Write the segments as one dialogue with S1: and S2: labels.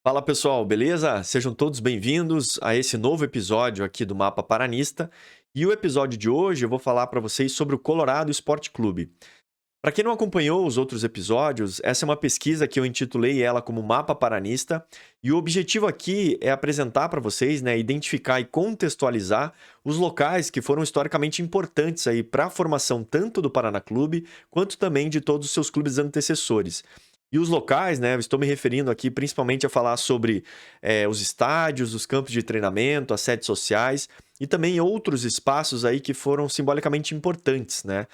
S1: Fala pessoal, beleza? Sejam todos bem-vindos a esse novo episódio aqui do Mapa Paranista. E o episódio de hoje eu vou falar para vocês sobre o Colorado Esporte Clube. Para quem não acompanhou os outros episódios, essa é uma pesquisa que eu intitulei ela como Mapa Paranista, e o objetivo aqui é apresentar para vocês, identificar e contextualizar os locais que foram historicamente importantes aí para a formação tanto do Paraná Clube quanto também de todos os seus clubes antecessores. E os locais, né, eu estou me referindo aqui principalmente a falar sobre os estádios, os campos de treinamento, as sedes sociais e também outros espaços aí que foram simbolicamente importantes, né?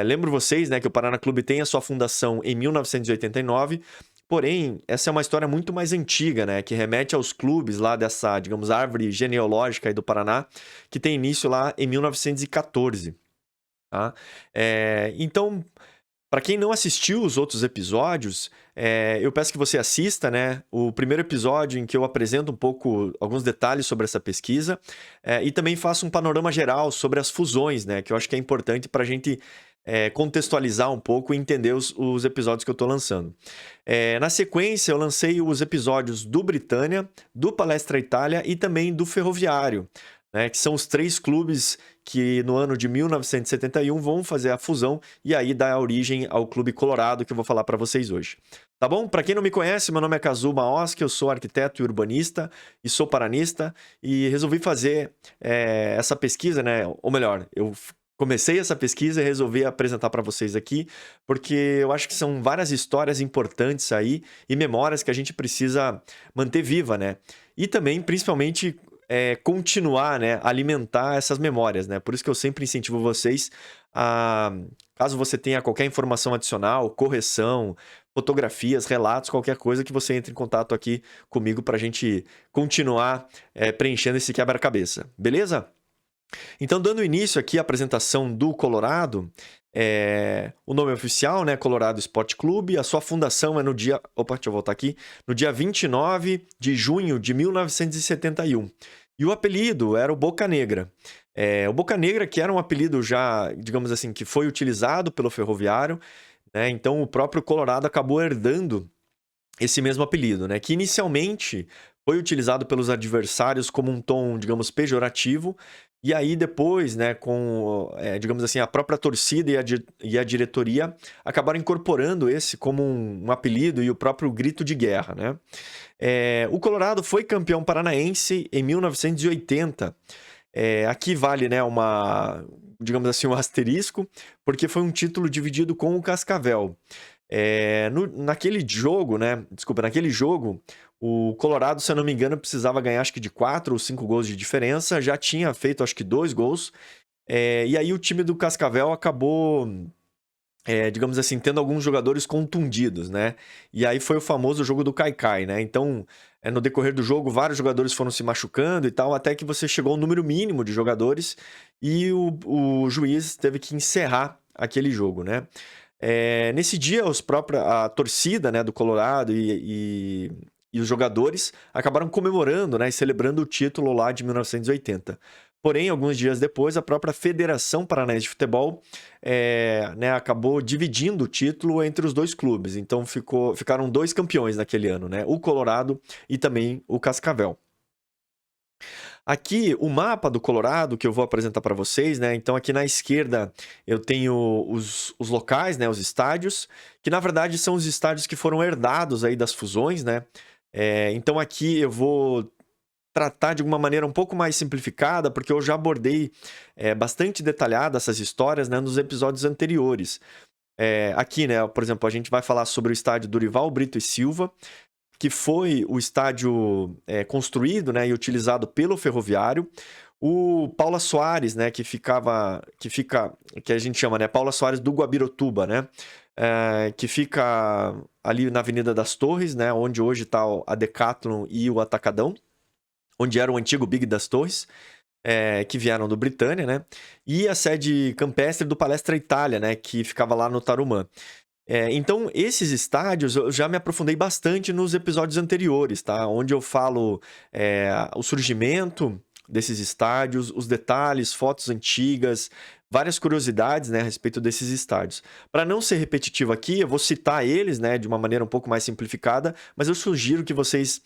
S1: Lembro vocês, né, que o Paraná Clube tem a sua fundação em 1989, porém, essa é uma história muito mais antiga, né, que remete aos clubes lá dessa, digamos, árvore genealógica aí do Paraná, que tem início lá em 1914, tá? Então, para quem não assistiu os outros episódios, eu peço que você assista, né, o primeiro episódio em que eu apresento um pouco, alguns detalhes sobre essa pesquisa, e também faço um panorama geral sobre as fusões, né, que eu acho que é importante para a gente contextualizar um pouco e entender os episódios que eu estou lançando. Na sequência, eu lancei os episódios do Britânia, do Palestra Itália e também do Ferroviário, né, que são os três clubes que no ano de 1971 vão fazer a fusão e aí dá origem ao Clube Colorado, que eu vou falar para vocês hoje. Tá bom? Para quem não me conhece, meu nome é Kazuma Oski, eu sou arquiteto e urbanista e sou paranista e resolvi fazer essa pesquisa, né? Ou melhor, comecei essa pesquisa e resolvi apresentar para vocês aqui, porque eu acho que são várias histórias importantes aí e memórias que a gente precisa manter viva, né? E também, principalmente, continuar, né, alimentar essas memórias, né? Por isso que eu sempre incentivo vocês a, caso você tenha qualquer informação adicional, correção, fotografias, relatos, qualquer coisa, que você entre em contato aqui comigo para a gente continuar preenchendo esse quebra-cabeça, beleza? Então, dando início aqui à apresentação do Colorado, o nome oficial, né, Colorado Esporte Clube, a sua fundação é no dia... Opa, deixa eu voltar aqui. No dia 29 de junho de 1971. E o apelido era o Boca Negra. O Boca Negra, que era um apelido já, digamos assim, que foi utilizado pelo Ferroviário, né, então o próprio Colorado acabou herdando esse mesmo apelido, né, que inicialmente foi utilizado pelos adversários como um tom, digamos, pejorativo, e aí depois, né, com, digamos assim, a própria torcida e a diretoria acabaram incorporando esse como um apelido e o próprio grito de guerra, né? O Colorado foi campeão paranaense em 1980. Aqui vale, né, digamos assim, um asterisco, porque foi um título dividido com o Cascavel. Naquele jogo, né? Desculpa, naquele jogo, o Colorado, se eu não me engano, precisava ganhar acho que de 4 ou 5 gols de diferença. Já tinha feito acho que 2 gols. E aí o time do Cascavel acabou, digamos assim, tendo alguns jogadores contundidos, né? E aí foi o famoso jogo do Caicai, né? Então, no decorrer do jogo, vários jogadores foram se machucando e tal, até que você chegou ao número mínimo de jogadores e o juiz teve que encerrar aquele jogo, né? Nesse dia, a torcida, né, do Colorado e os jogadores acabaram comemorando, né, e celebrando o título lá de 1980. Porém, alguns dias depois, a própria Federação Paranaense de Futebol né, acabou dividindo o título entre os dois clubes. Então, ficaram dois campeões naquele ano, né, o Colorado e também o Cascavel. Aqui, o mapa do Colorado, que eu vou apresentar para vocês, né? Então, aqui na esquerda, eu tenho os locais, né? Os estádios, que na verdade são os estádios que foram herdados aí das fusões, né? Então, aqui eu vou tratar de uma maneira um pouco mais simplificada, porque eu já abordei bastante detalhada essas histórias, né? Nos episódios anteriores. Aqui, né? Por exemplo, a gente vai falar sobre o estádio Dorival Brito e Silva, que foi o estádio construído, né, e utilizado pelo Ferroviário. O Paula Soares, né, que a gente chama, né, Paula Soares do Guabirotuba, né, que fica ali na Avenida das Torres, né, onde hoje está a Decathlon e o Atacadão, onde era o antigo Big das Torres, que vieram do Britânia, né, e a sede campestre do Palestra Itália, né, que ficava lá no Tarumã. Então, esses estádios eu já me aprofundei bastante nos episódios anteriores, tá? Onde eu falo o surgimento desses estádios, os detalhes, fotos antigas, várias curiosidades, né, a respeito desses estádios. Para não ser repetitivo aqui, eu vou citar eles, né, de uma maneira um pouco mais simplificada, mas eu sugiro que vocês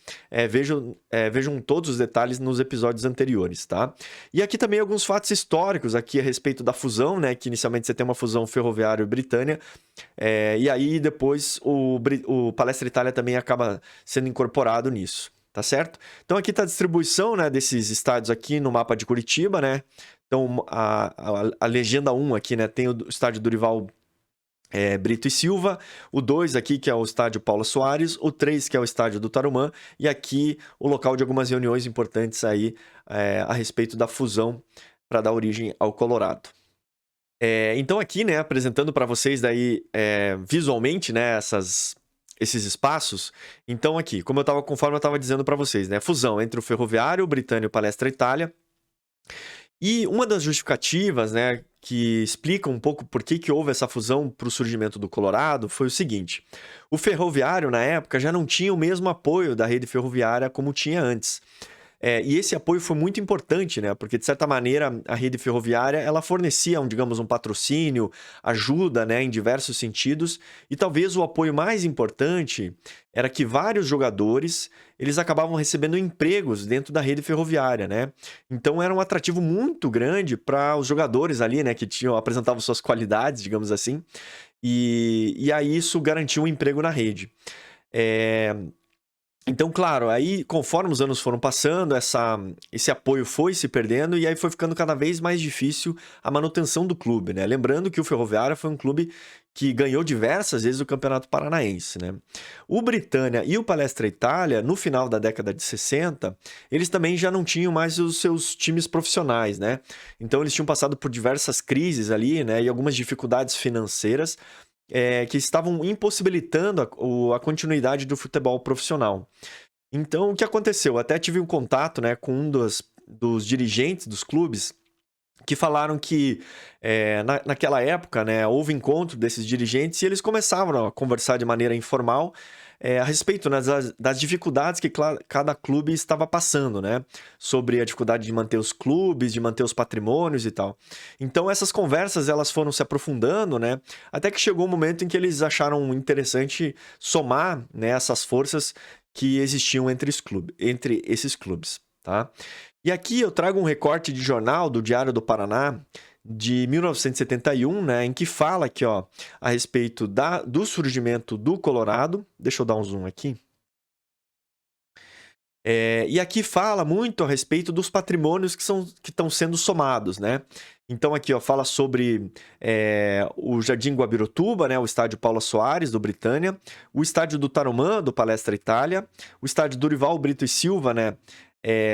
S1: vejam todos os detalhes nos episódios anteriores, tá? E aqui também alguns fatos históricos aqui a respeito da fusão, né, que inicialmente você tem uma fusão Ferroviário-Britânia, e aí depois o Palestra Itália também acaba sendo incorporado nisso. Tá certo? Então aqui está a distribuição, né, desses estádios aqui no mapa de Curitiba, né? Então a legenda 1 aqui, né, tem o estádio Dorival Brito e Silva, o 2 aqui que é o estádio Paulo Soares, o 3 que é o estádio do Tarumã, e aqui o local de algumas reuniões importantes aí a respeito da fusão para dar origem ao Colorado. Então aqui, né, apresentando para vocês daí visualmente, né, esses espaços. Então aqui, conforme eu estava dizendo para vocês, né, fusão entre o Ferroviário, o Britânia e o Palestra Itália. E uma das justificativas, né, que explica um pouco por que houve essa fusão para o surgimento do Colorado foi o seguinte: o Ferroviário na época já não tinha o mesmo apoio da rede ferroviária como tinha antes. E esse apoio foi muito importante, né? Porque, de certa maneira, a rede ferroviária ela fornecia, digamos, um patrocínio, ajuda, né, em diversos sentidos. E talvez o apoio mais importante era que vários jogadores eles acabavam recebendo empregos dentro da rede ferroviária, né? Então era um atrativo muito grande para os jogadores ali, né, que apresentavam suas qualidades, digamos assim. E aí isso garantiu um emprego na rede. Então, claro, aí conforme os anos foram passando, esse apoio foi se perdendo e aí foi ficando cada vez mais difícil a manutenção do clube, né? Lembrando que o Ferroviária foi um clube que ganhou diversas vezes o Campeonato Paranaense, né? O Britânia e o Palestra Itália, no final da década de 60, eles também já não tinham mais os seus times profissionais, né? Então eles tinham passado por diversas crises ali, né? E algumas dificuldades financeiras que estavam impossibilitando a continuidade do futebol profissional. Então, o que aconteceu? Eu até tive um contato, né, com um dos dirigentes dos clubes que falaram que naquela época, né, houve encontro desses dirigentes e eles começavam a conversar de maneira informal a respeito, né, das dificuldades que cada clube estava passando, né? Sobre a dificuldade de manter os clubes, de manter os patrimônios e tal. Então essas conversas elas foram se aprofundando, né? Até que chegou um momento em que eles acharam interessante somar, né, essas forças que existiam entre esses clubes, tá? E aqui eu trago um recorte de jornal do Diário do Paraná de 1971, né, em que fala aqui, ó, a respeito do surgimento do Colorado. Deixa eu dar um zoom aqui. E aqui fala muito a respeito dos patrimônios que estão sendo somados, né? Então aqui, ó, fala sobre o Jardim Guabirotuba, né, o estádio Paula Soares, do Britânia, o estádio do Tarumã, do Palestra Itália, o estádio Dorival Brito e Silva, né,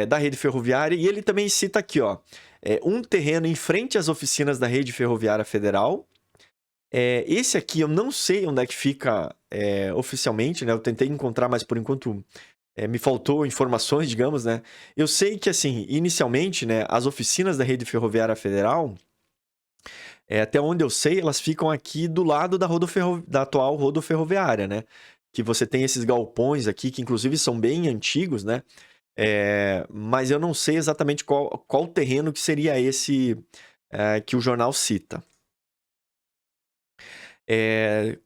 S1: da rede ferroviária, e ele também cita aqui, ó, um terreno em frente às oficinas da Rede Ferroviária Federal. Esse aqui eu não sei onde é que fica oficialmente, né? Eu tentei encontrar, mas por enquanto me faltou informações, digamos, né? Eu sei que, assim, inicialmente, né, as oficinas da Rede Ferroviária Federal, até onde eu sei, elas ficam aqui do lado da atual rodoferroviária, né? Que você tem esses galpões aqui, que inclusive são bem antigos, né? Mas eu não sei exatamente qual terreno que seria esse que o jornal cita.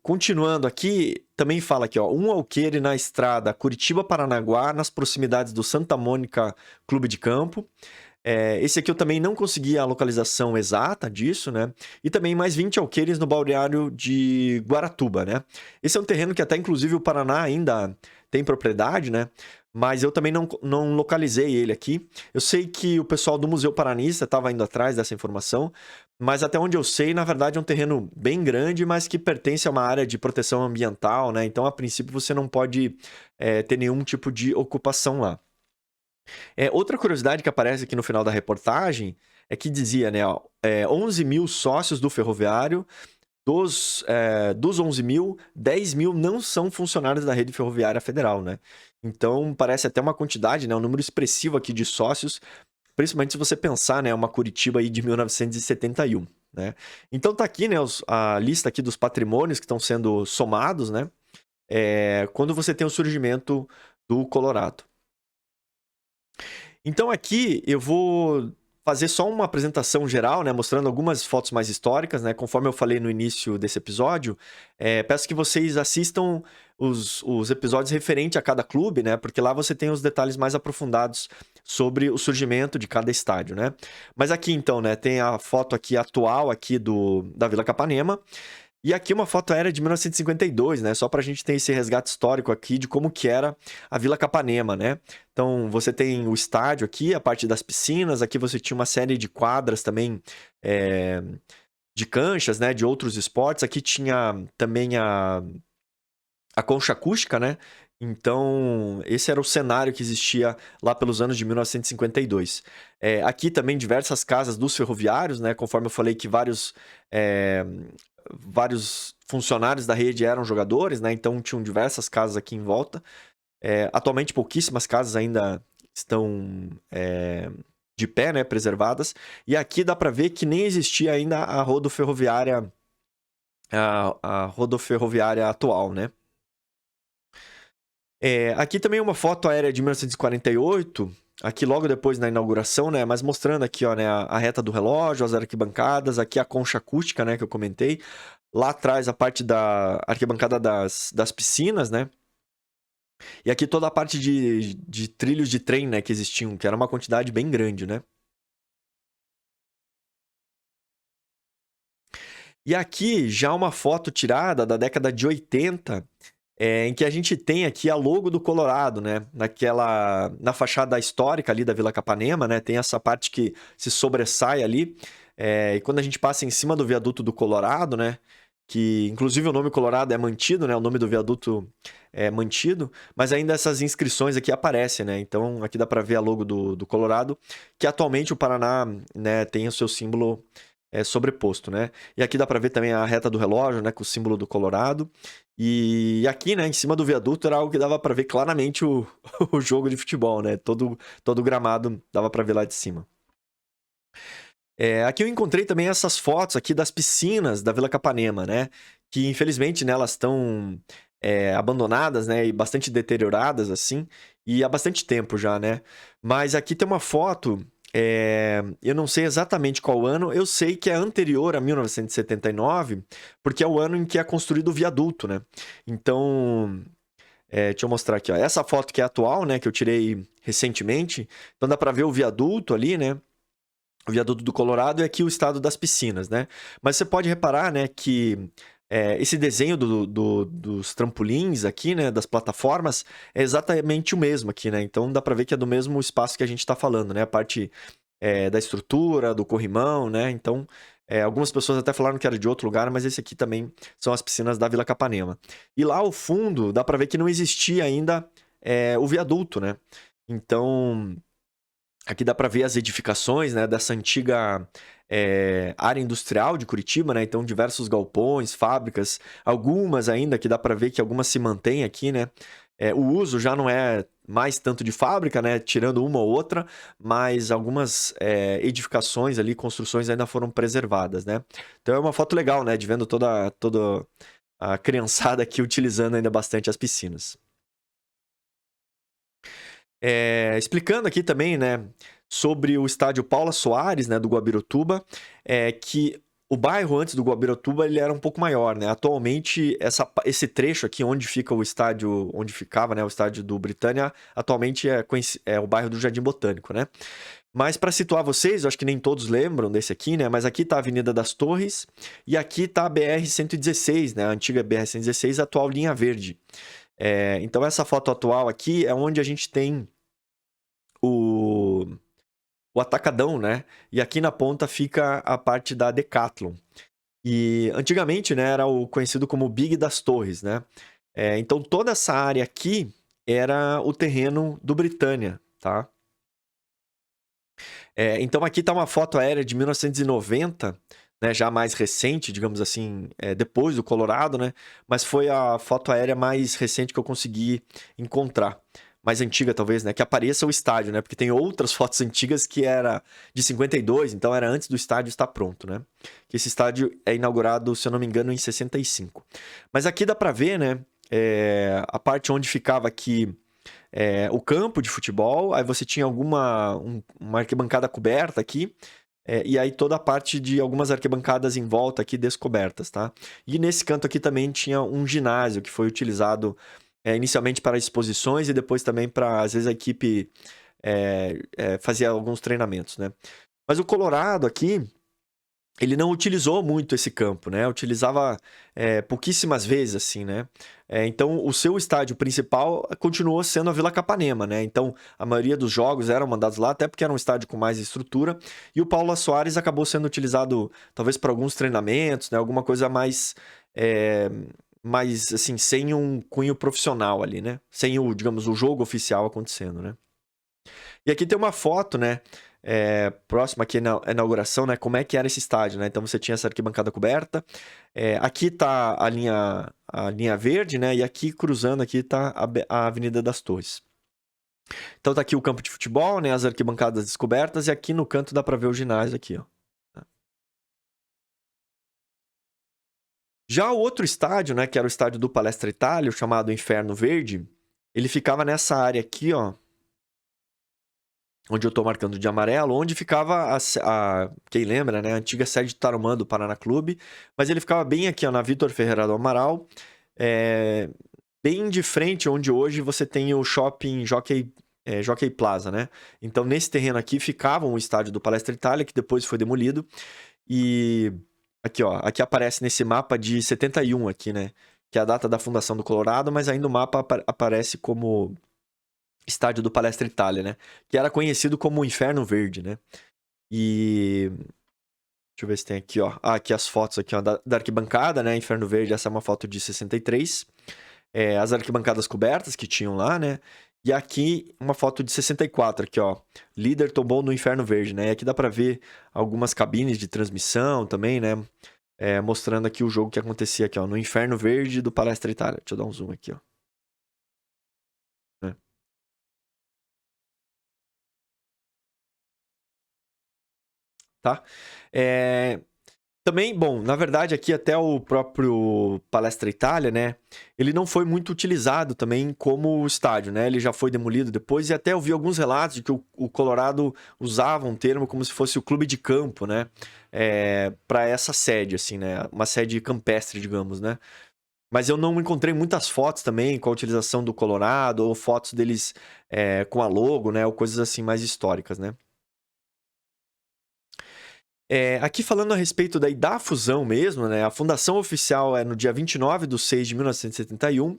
S1: Continuando aqui, também fala aqui, ó, um alqueire na estrada Curitiba-Paranaguá, nas proximidades do Santa Mônica Clube de Campo. Esse aqui eu também não consegui a localização exata disso, né? E também mais 20 alqueires no balneário de Guaratuba, né? Esse é um terreno que até, inclusive, o Paraná ainda tem propriedade, né? Mas eu também não localizei ele aqui. Eu sei que o pessoal do Museu Paranista estava indo atrás dessa informação, mas até onde eu sei, na verdade, é um terreno bem grande, mas que pertence a uma área de proteção ambiental, né? Então, a princípio, você não pode ter nenhum tipo de ocupação lá. Outra curiosidade que aparece aqui no final da reportagem é que dizia, né, ó, 11 mil sócios do ferroviário, dos 11 mil, 10 mil não são funcionários da rede ferroviária federal, né? Então, parece até uma quantidade, né, um número expressivo aqui de sócios, principalmente se você pensar, né, uma Curitiba aí de 1971, né? Então tá aqui, né, a lista aqui dos patrimônios que estão sendo somados, né, quando você tem o surgimento do Colorado. Então aqui eu vou fazer só uma apresentação geral, né, mostrando algumas fotos mais históricas, né, conforme eu falei no início desse episódio. Peço que vocês assistam os episódios referentes a cada clube, né, porque lá você tem os detalhes mais aprofundados sobre o surgimento de cada estádio, né. Mas aqui, então, né, tem a foto aqui atual aqui da Vila Capanema. E aqui uma foto aérea de 1952, né? Só para a gente ter esse resgate histórico aqui de como que era a Vila Capanema, né? Então, você tem o estádio aqui, a parte das piscinas. Aqui você tinha uma série de quadras também, de canchas, né? De outros esportes. Aqui tinha também a concha acústica, né? Então, esse era o cenário que existia lá pelos anos de 1952. Aqui também diversas casas dos ferroviários, né? Conforme eu falei que vários funcionários da rede eram jogadores, né? Então tinham diversas casas aqui em volta. Atualmente pouquíssimas casas ainda estão de pé, né? Preservadas. E aqui dá para ver que nem existia ainda a rodoferroviária, a rodoferroviária atual, né? Aqui também uma foto aérea de 1948, aqui logo depois da inauguração, né? Mas mostrando aqui, ó, né, a reta do relógio, as arquibancadas, aqui a concha acústica, né, que eu comentei. Lá atrás a parte da arquibancada das piscinas, né? E aqui toda a parte de trilhos de trem, né, que existiam, que era uma quantidade bem grande, né? E aqui já uma foto tirada da década de 80, em que a gente tem aqui a logo do Colorado, né? Na fachada histórica ali da Vila Capanema, né? Tem essa parte que se sobressai ali. E quando a gente passa em cima do viaduto do Colorado, né? Que inclusive o nome Colorado é mantido, né? O nome do viaduto é mantido, mas ainda essas inscrições aqui aparecem, né? Então aqui dá para ver a logo do Colorado, que atualmente o Paraná, né, tem o seu símbolo sobreposto, né? E aqui dá para ver também a reta do relógio, né, com o símbolo do Colorado. E aqui, né, em cima do viaduto era algo que dava para ver claramente o jogo de futebol, né? Todo o gramado dava para ver lá de cima. Aqui eu encontrei também essas fotos aqui das piscinas da Vila Capanema, né? Que infelizmente, né, elas estão abandonadas, né? E bastante deterioradas, assim. E há bastante tempo já, né? Mas aqui tem uma foto, eu não sei exatamente qual ano, eu sei que é anterior a 1979, porque é o ano em que é construído o viaduto, né? Então, deixa eu mostrar aqui, ó. Essa foto que é atual, né? Que eu tirei recentemente. Então dá pra ver o viaduto ali, né? O viaduto do Colorado e aqui o estado das piscinas, né? Mas você pode reparar, né, que esse desenho dos trampolins aqui, né, das plataformas, é exatamente o mesmo aqui, né? Então dá para ver que é do mesmo espaço que a gente está falando, né? A parte da estrutura, do corrimão, né? Então, algumas pessoas até falaram que era de outro lugar, mas esse aqui também são as piscinas da Vila Capanema. E lá ao fundo, dá para ver que não existia ainda o viaduto, né? Então, aqui dá para ver as edificações, né, dessa antiga área industrial de Curitiba, né? Então, diversos galpões, fábricas, algumas ainda que dá para ver que algumas se mantêm aqui, né? O uso já não é mais tanto de fábrica, né? Tirando uma ou outra, mas algumas edificações ali, construções ainda foram preservadas, né? Então é uma foto legal, né? De vendo toda a criançada aqui utilizando ainda bastante as piscinas. Explicando aqui também, né, sobre o estádio Paula Soares, né, do Guabirotuba, que o bairro antes do Guabirotuba ele era um pouco maior, né? Atualmente esse trecho aqui onde fica o estádio, onde ficava, né, o estádio do Britânia, atualmente é o bairro do Jardim Botânico, né? Mas para situar vocês, eu acho que nem todos lembram desse aqui, né? Mas aqui tá a Avenida das Torres e aqui tá a BR-116, né? A antiga BR-116, a atual linha verde. Então essa foto atual aqui é onde a gente tem o, o Atacadão, né? E aqui na ponta fica a parte da Decathlon. E antigamente, né, era o conhecido como Big das Torres, né? Então toda essa área aqui era o terreno do Britânia, tá? Então aqui tá uma foto aérea de 1990, né, já mais recente, digamos assim, depois do Colorado, né? Mas foi a foto aérea mais recente que eu consegui encontrar. Mais antiga, talvez, né? Que apareça o estádio, né? Porque tem outras fotos antigas que era de 52, então era antes do estádio estar pronto, né? Que esse estádio é inaugurado, se eu não me engano, em 65. Mas aqui dá pra ver, né? A parte onde ficava aqui o campo de futebol, aí você tinha uma arquibancada coberta aqui, e aí toda a parte de algumas arquibancadas em volta aqui descobertas, tá? E nesse canto aqui também tinha um ginásio que foi utilizado inicialmente para exposições e depois também para, às vezes, a equipe fazia alguns treinamentos, né? Mas o Colorado aqui, ele não utilizou muito esse campo, né? Utilizava pouquíssimas vezes, assim, né? Então, o seu estádio principal continuou sendo a Vila Capanema, né? Então, a maioria dos jogos eram mandados lá, até porque era um estádio com mais estrutura. E o Paula Soares acabou sendo utilizado, talvez, para alguns treinamentos, né? Alguma coisa mais, assim, sem um cunho profissional ali, né? Sem digamos, o jogo oficial acontecendo, né? E aqui tem uma foto, né? Próxima aqui na inauguração, né? Como é que era esse estádio, né? Então você tinha essa arquibancada coberta. Aqui tá a linha verde, né? E aqui, cruzando aqui, tá a Avenida das Torres. Então tá aqui o campo de futebol, né? As arquibancadas descobertas. E aqui no canto dá pra ver o ginásio aqui, ó. Já o outro estádio, né? Que era o estádio do Palestra Itália, o chamado Inferno Verde. Ele ficava nessa área aqui, ó. Onde eu tô marcando de amarelo, onde ficava quem lembra, né, a antiga sede de Tarumã do Paraná Clube, mas ele ficava bem aqui, ó, na Vitor Ferreira do Amaral, bem de frente onde hoje você tem o shopping Jockey Plaza, né? Então, nesse terreno aqui ficava o estádio do Palestra Itália, que depois foi demolido, e aqui, ó, aqui aparece nesse mapa de 71 aqui, né, que é a data da fundação do Colorado, mas ainda o mapa aparece como estádio do Palestra Itália, né? Que era conhecido como Inferno Verde, né? E deixa eu ver se tem aqui, ó. Aqui as fotos aqui, ó, da arquibancada, né? Inferno Verde, essa é uma foto de 63. As arquibancadas cobertas que tinham lá, né? E aqui uma foto de 64, aqui, ó. Líder tombou no Inferno Verde, né? E aqui dá pra ver algumas cabines de transmissão também, né? Mostrando aqui o jogo que acontecia aqui, ó. No Inferno Verde do Palestra Itália. Deixa eu dar um zoom aqui, ó. Tá? Também, bom, na verdade aqui até o próprio Palestra Itália, né, ele não foi muito utilizado também como estádio, né, ele já foi demolido depois e até eu vi alguns relatos de que o Colorado usava um termo como se fosse o clube de campo, né, para essa sede, assim, né, uma sede campestre, digamos, né. Mas eu não encontrei muitas fotos também com a utilização do Colorado ou fotos deles com a logo, né, ou coisas assim mais históricas, né. Aqui falando a respeito da fusão mesmo, né? A fundação oficial é no dia 29/6/1971.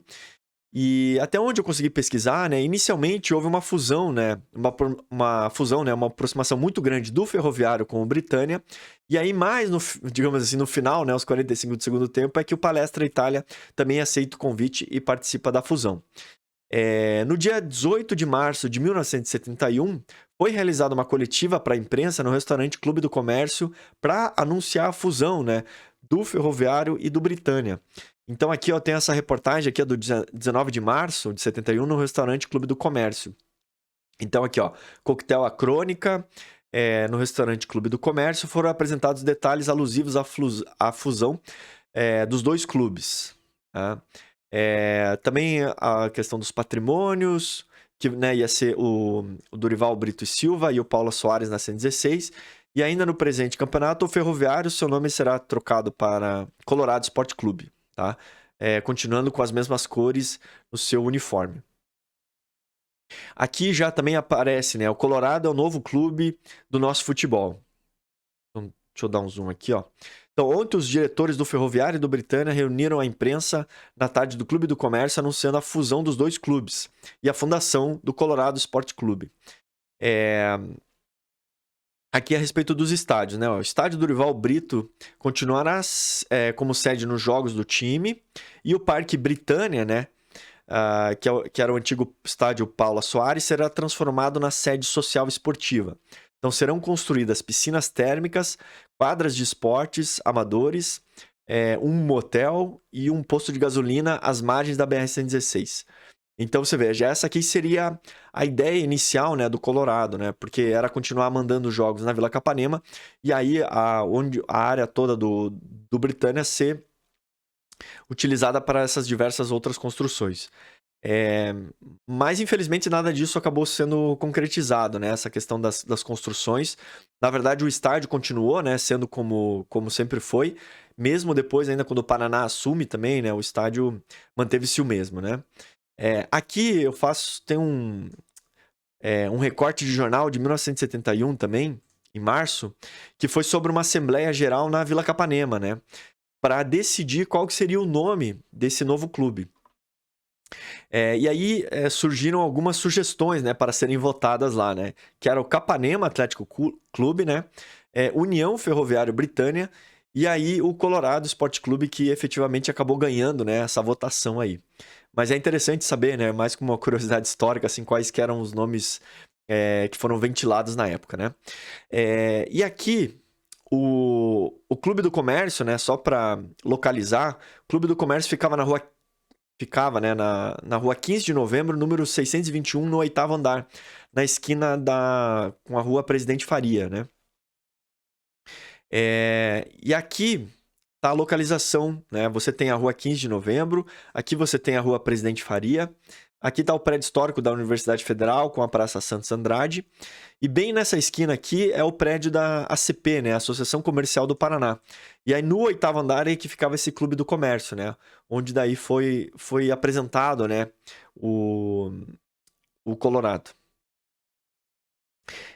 S1: E até onde eu consegui pesquisar, né? Inicialmente houve uma fusão, né? Uma fusão, né? Uma aproximação muito grande do Ferroviário com o Britânia. E aí, mais, digamos assim, no final, né? Os 45 do segundo tempo, é que o Palestra Itália também aceita o convite e participa da fusão. No dia 18 de março de 1971, foi realizada uma coletiva para a imprensa no restaurante Clube do Comércio para anunciar a fusão, né, do Ferroviário e do Britânia. Então aqui eu tenho essa reportagem aqui do 19 de março de 71 no restaurante Clube do Comércio. Então aqui, ó, coquetel A Crônica, no restaurante Clube do Comércio foram apresentados detalhes alusivos à fusão dos dois clubes. Tá? Também a questão dos patrimônios, que, né, ia ser o Dorival Brito e Silva e o Paulo Soares na 116. E ainda no presente campeonato, o Ferroviário, seu nome será trocado para Colorado Esporte Clube, tá? Continuando com as mesmas cores no seu uniforme. Aqui já também aparece, né? O Colorado é o novo clube do nosso futebol. Então, deixa eu dar um zoom aqui, ó. Então, ontem os diretores do Ferroviário e do Britânia reuniram a imprensa na tarde do Clube do Comércio anunciando a fusão dos dois clubes e a fundação do Colorado Esporte Clube. Aqui a respeito dos estádios, né? O estádio Dorival Brito continuará como sede nos jogos do time e o Parque Britânia, né? Que era o antigo estádio Paula Soares, será transformado na sede social esportiva. Então serão construídas piscinas térmicas, quadras de esportes amadores, um motel e um posto de gasolina às margens da BR-116. Então você veja, essa aqui seria a ideia inicial, né, do Colorado, né, porque era continuar mandando jogos na Vila Capanema e aí onde a área toda do Britânia ser utilizada para essas diversas outras construções. Mas, infelizmente, nada disso acabou sendo concretizado, né? Essa questão das construções. Na verdade, o estádio continuou, né? Sendo como sempre foi. Mesmo depois, ainda quando o Paraná assume também, né? O estádio manteve-se o mesmo, né? Aqui eu tem um recorte de jornal de 1971 também, em março, que foi sobre uma Assembleia Geral na Vila Capanema, né? Para decidir qual que seria o nome desse novo clube. E aí surgiram algumas sugestões, né, para serem votadas lá, né? Que era o Capanema Atlético Clube, né? União Ferroviário Britânia e aí o Colorado Esporte Clube, que efetivamente acabou ganhando, né, essa votação aí. Mas é interessante saber, né, mais como uma curiosidade histórica, assim, quais que eram os nomes que foram ventilados na época, né? E aqui o Clube do Comércio, né, só para localizar, o Clube do Comércio ficava, né, na rua 15 de novembro, número 621, no 8º andar, na esquina com a rua Presidente Faria, né? E aqui tá a localização, né? Você tem a rua 15 de novembro, aqui você tem a rua Presidente Faria, aqui tá o prédio histórico da Universidade Federal, com a Praça Santos Andrade, e bem nessa esquina aqui é o prédio da ACP, né? Associação Comercial do Paraná. E aí no 8º andar é que ficava esse Clube do Comércio, né? Onde daí foi apresentado, né? O Colorado.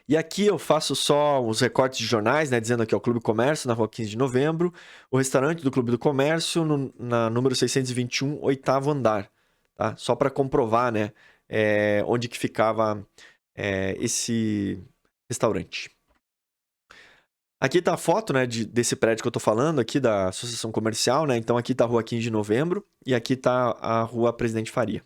S1: E aqui eu faço só os recortes de jornais, né? Dizendo aqui, ó, Clube do Comércio, na rua 15 de novembro. O restaurante do Clube do Comércio, na número 621, 8º andar. Tá? Só para comprovar, né? Onde que ficava esse restaurante. Aqui tá a foto, né, desse prédio que eu tô falando aqui, da Associação Comercial, né? Então aqui tá a rua 15 de novembro e aqui tá a rua Presidente Faria.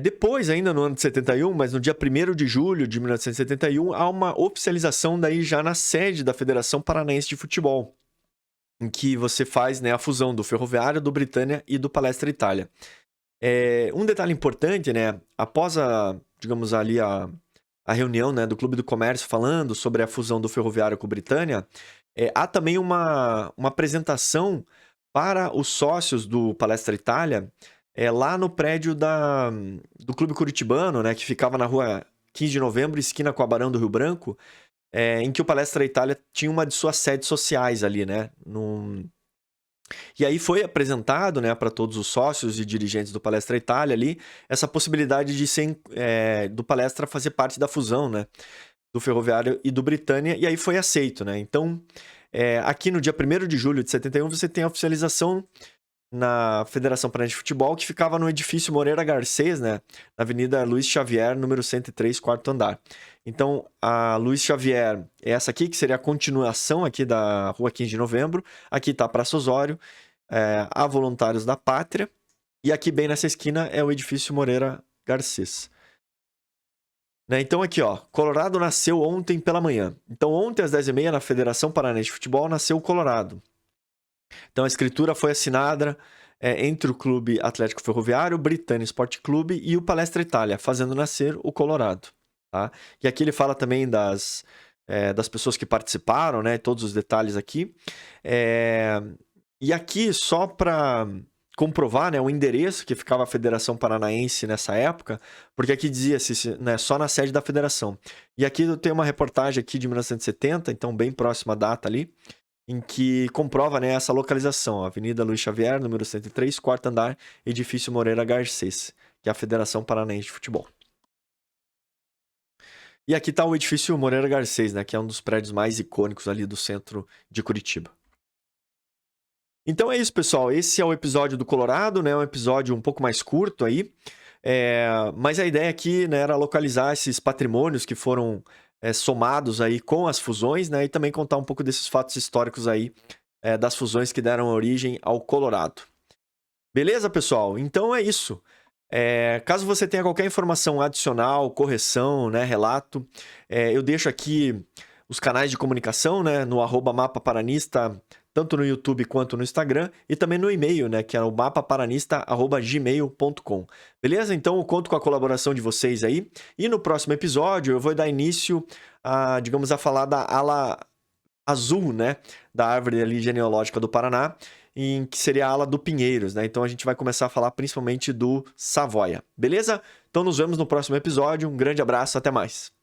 S1: Depois, ainda no ano de 71, mas no dia 1º de julho de 1971, há uma oficialização daí já na sede da Federação Paranaense de Futebol, em que você faz, né, a fusão do Ferroviário, do Britânia e do Palestra Itália. Um detalhe importante, né, após digamos ali a reunião, né, do Clube do Comércio falando sobre a fusão do Ferroviário com o Britânia, há também uma apresentação para os sócios do Palestra Itália, lá no prédio do Clube Curitibano, né, que ficava na rua 15 de novembro, esquina com a Barão do Rio Branco, em que o Palestra Itália tinha uma de suas sedes sociais ali, né? E aí foi apresentado, né, para todos os sócios e dirigentes do Palestra Itália ali, essa possibilidade de do Palestra fazer parte da fusão, né, do Ferroviário e do Britânia, e aí foi aceito, né? Então, aqui no dia 1º de julho de 71, você tem a oficialização na Federação Paranaense de Futebol, que ficava no edifício Moreira Garcês, né, na Avenida Luiz Xavier, número 103, 4º andar. Então, a Luiz Xavier é essa aqui, que seria a continuação aqui da Rua 15 de Novembro. Aqui está a Praça Osório, a Voluntários da Pátria, e aqui bem nessa esquina é o edifício Moreira Garcês. Né? Então aqui, ó, Colorado nasceu ontem pela manhã. Então ontem às 10h30 na Federação Paranaense de Futebol nasceu o Colorado. Então a escritura foi assinada entre o Clube Atlético Ferroviário, o Britânia Esporte Clube e o Palestra Itália, fazendo nascer o Colorado. Tá? E aqui ele fala também das pessoas que participaram, né? Todos os detalhes aqui. E aqui, só para comprovar, né, o endereço que ficava a Federação Paranaense nessa época, porque aqui dizia-se, né, só na sede da federação. E aqui eu tenho uma reportagem aqui de 1970, então bem próxima a data ali, em que comprova, né, essa localização, Avenida Luiz Xavier, número 103, 4º andar, edifício Moreira Garcês, que é a Federação Paranaense de Futebol. E aqui está o edifício Moreira Garcês, né, que é um dos prédios mais icônicos ali do centro de Curitiba. Então é isso, pessoal. Esse é o episódio do Colorado, né, um episódio um pouco mais curto aí, mas a ideia aqui, né, era localizar esses patrimônios que foram somados aí com as fusões, né, e também contar um pouco desses fatos históricos aí das fusões que deram origem ao Colorado. Beleza, pessoal? Então é isso. Caso você tenha qualquer informação adicional, correção, né, relato, eu deixo aqui os canais de comunicação, né, no @mapaparanista, tanto no YouTube quanto no Instagram, e também no e-mail, né, que é o mapaparanista@gmail.com. Beleza? Então eu conto com a colaboração de vocês aí, e no próximo episódio eu vou dar início a falar da ala azul, né, da árvore ali genealógica do Paraná, em que seria a ala do Pinheiros, né? Então a gente vai começar a falar principalmente do Savoia, beleza? Então nos vemos no próximo episódio. Um grande abraço, até mais.